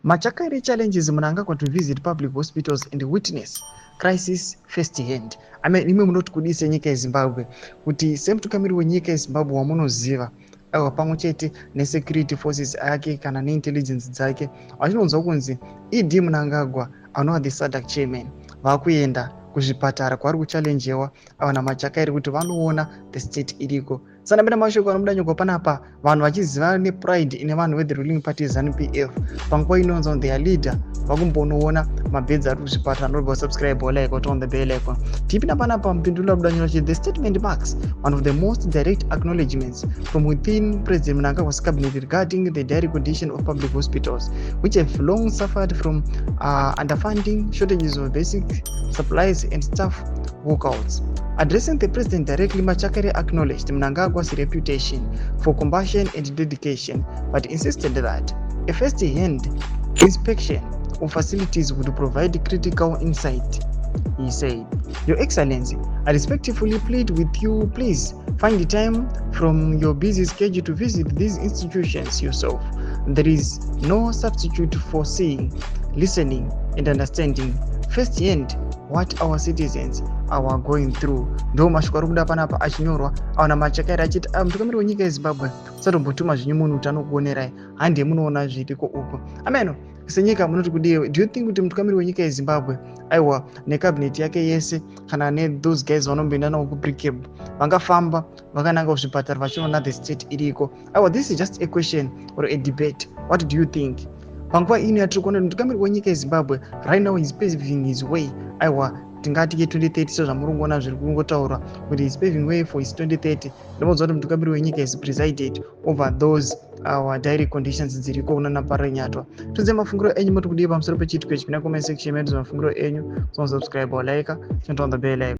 Machakari challenges munangagwa to visit public hospitals and witness crisis first hand. Imwe munoti kudise nyika yeZimbabwe kuti semutungamiri wenyika yeZimbabwe wamunoziva aiwa pamwe chete nesecurity forces ake kana neintelligence dzake vachinonzwa kunzi ED Mnangagwa anova the SADC chairman vakuenda kuzvipatara kwavari kuchallenjewa ava naMachakari kuti vanoona the state iriko. Sanambira mashoko anobuda nyoko panapa vanhu vachiziva nepride ine vanhu veThe ruling party ZANU-PF panguva inonzi their leader vakumbonoona mabhedzi ari kuzvipatara. Nobva subscribe or like or turn the bell icon. Tipinda panapa mupindulo abuda nyoko the statement marks one of the most direct acknowledgements from within President Mnangagwa's cabinet regarding the dire condition of public hospitals which have long suffered from underfunding, shortages of basic supplies and staff walkouts. Addressing the president directly, Machakari acknowledged Mnangagwa's reputation for compassion and dedication, but insisted that a first-hand inspection of facilities would provide critical insight. He said, "Your Excellency, I respectfully plead with you, please find the time from your busy schedule to visit these institutions yourself. There is no substitute for seeing, listening, and understanding firsthand what our citizens are going through." Ndo mashoko ari kuda panapa achinyorwa awana Machakari achiti mutungamiri wenyika yeZimbabwe usatombotuma zvinyu munhu utano kuonerai handi munoona zviriko uko. Ameno senyika munoti kudiwe, do you think kuti mutungamiri wenyika yeZimbabwe aiwa nekabineti yake yese kana those guys vanomboenda navo kuprecab vangafamba vakananga kuzvipatara vachinoona the state iriko? Aiwa, this is just a question or a debate. What do you think? Panguva ino yatiri kuona mutungamiri wenyika yeZimbabwe right now is paving his way aiwa tingati ye 2030 sezvamuri kuona zviri kungotaurwa kuti is paving way for his 2030. Ndinobvunza kuti mutungamiri wenyika is presided over those our dire conditions dziriko kunana parenyatwa. Tunze mafungiro enyu moti kudii pamusoro pechitiko ichi. Pinda comment section medu mafungiro enyu. So subscribe or like, turn on the bell icon.